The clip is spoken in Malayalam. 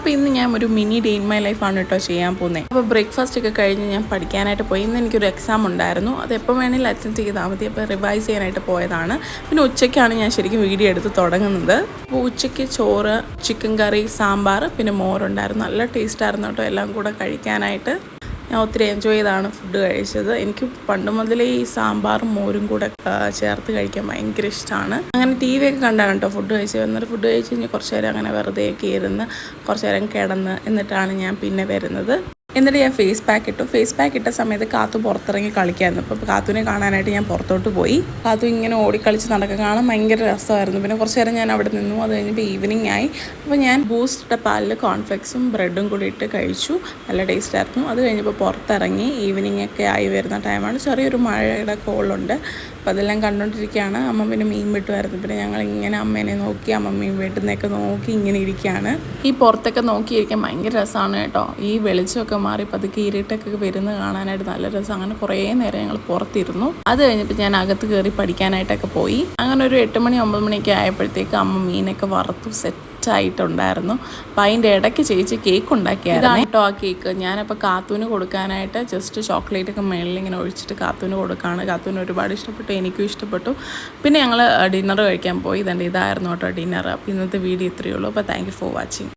അപ്പോൾ ഇന്ന് ഞാൻ ഒരു മിനി ഡേ ഇൻ മൈ ലൈഫാണ് കേട്ടോ ചെയ്യാൻ പോകുന്നത്. അപ്പോൾ ബ്രേക്ക്ഫാസ്റ്റ് ഒക്കെ കഴിഞ്ഞ് ഞാൻ പഠിക്കാനായിട്ട് പോയി. ഇന്ന് എനിക്കൊരു എക്സാം ഉണ്ടായിരുന്നു. അത് എപ്പോൾ വേണമെങ്കിലും അറ്റൻഡ് ചെയ്താൽ മതി. അപ്പോൾ റിവൈസ് ചെയ്യാനായിട്ട് പോയതാണ്. പിന്നെ ഉച്ചയ്ക്കാണ് ഞാൻ ശരിക്കും വീഡിയോ എടുത്ത് തുടങ്ങുന്നത്. അപ്പോൾ ഉച്ചയ്ക്ക് ചോറ്, ചിക്കൻ കറി, സാമ്പാർ, പിന്നെ മോരുണ്ടായിരുന്നു. നല്ല ടേസ്റ്റായിരുന്നു കേട്ടോ എല്ലാം കൂടെ കഴിക്കാനായിട്ട്. ഞാൻ ഒത്തിരി എൻജോയ് ചെയ്താണ് ഫുഡ് കഴിച്ചത്. എനിക്ക് പണ്ട് മുതലേ ഈ സാമ്പാറും മോരും കൂടെ ചേർത്ത് കഴിക്കാൻ ഭയങ്കര ഇഷ്ടമാണ്. അങ്ങനെ ടി വി ഒക്കെ കണ്ടാണ് കേട്ടോ ഫുഡ് കഴിച്ചത്. എന്നിട്ട് ഫുഡ് കഴിച്ച് കഴിഞ്ഞ് കുറച്ച് നേരം അങ്ങനെ വെറുതെയൊക്കെ ഇരുന്ന് കുറച്ച് നേരം കിടന്ന് എന്നിട്ടാണ് ഞാൻ പിന്നെ വരുന്നത്. എന്നിട്ട് ഞാൻ ഫേസ് പാക്ക് ഇട്ടു. ഫേസ് പാക്ക് ഇട്ട സമയത്ത് കാത്തു പുറത്തിറങ്ങി കളിക്കായിരുന്നു. അപ്പോൾ കാത്തുവിനെ കാണാനായിട്ട് ഞാൻ പുറത്തോട്ട് പോയി. കാത്തു ഇങ്ങനെ ഓടിക്കളിച്ച് നടക്കുക കാണാൻ ഭയങ്കര രസമായിരുന്നു. പിന്നെ കുറച്ച് നേരം ഞാൻ അവിടെ നിന്നു. അത് കഴിഞ്ഞപ്പോൾ ഈവനിങ് ആയി. അപ്പോൾ ഞാൻ ബൂസ്റ്റ് ഇട്ട പാലിൽ കോൺഫ്ലെക്സും ബ്രെഡും കൂടി ഇട്ട് കഴിച്ചു. നല്ല ടേസ്റ്റ് ആയിരുന്നു. അത് കഴിഞ്ഞപ്പോൾ പുറത്തിറങ്ങി. ഈവനിങ് ഒക്കെ ആയി വരുന്ന ടൈമാണ്. ചെറിയൊരു മഴയുടെ കോളുണ്ട്. അപ്പോൾ അതെല്ലാം കണ്ടുകൊണ്ടിരിക്കുകയാണ്. അമ്മ പിന്നെ മീൻ വെട്ടുമായിരുന്നു. പിന്നെ ഞങ്ങൾ ഇങ്ങനെ അമ്മേനെ നോക്കി അമ്മ മീൻ വെട്ടുന്നതൊക്കെ നോക്കി ഇങ്ങനെ ഇരിക്കുകയാണ്. ഈ പുറത്തൊക്കെ നോക്കിയിരിക്കാൻ ഭയങ്കര രസമാണ് കേട്ടോ. ഈ വെളിച്ചമൊക്കെ മാറി പതുക്കെ ഇരുട്ടൊക്കെ വരുന്നത് കാണാനായിട്ട് നല്ല രസം. അങ്ങനെ കുറേ നേരം ഞങ്ങൾ പുറത്തിരുന്നു. അത് കഴിഞ്ഞപ്പോൾ ഞാൻ അകത്ത് കയറി പഠിക്കാനായിട്ടൊക്കെ പോയി. അങ്ങനെ ഒരു 8 മണി 9 മണിയൊക്കെ ആയപ്പോഴത്തേക്ക് അമ്മ മീനൊക്കെ വറുത്തു സെറ്റായിട്ടുണ്ടായിരുന്നു. അപ്പം അതിൻ്റെ ഇടയ്ക്ക് ചേച്ചി കേക്ക് ഉണ്ടാക്കിയായിരുന്നു കേട്ടോ. ആ കേക്ക് ഞാനപ്പോൾ കാത്തൂന് കൊടുക്കാനായിട്ട് ജസ്റ്റ് ചോക്ലേറ്റൊക്കെ മേളിൽ ഇങ്ങനെ ഒഴിച്ചിട്ട് കാത്തൂന് കൊടുക്കുകയാണ്. കാത്തൂന് ഒരുപാട് ഇഷ്ടപ്പെട്ടു, എനിക്കും ഇഷ്ടപ്പെട്ടു. പിന്നെ ഞങ്ങൾ ഡിന്നർ കഴിക്കാൻ പോയി. ഇതായിരുന്നു കേട്ടോ ഡിന്നർ. അപ്പോൾ ഇന്നത്തെ വീഡിയോ ഇത്രയേ ഉള്ളൂ. അപ്പോൾ താങ്ക് യു ഫോർ വാച്ചിങ്.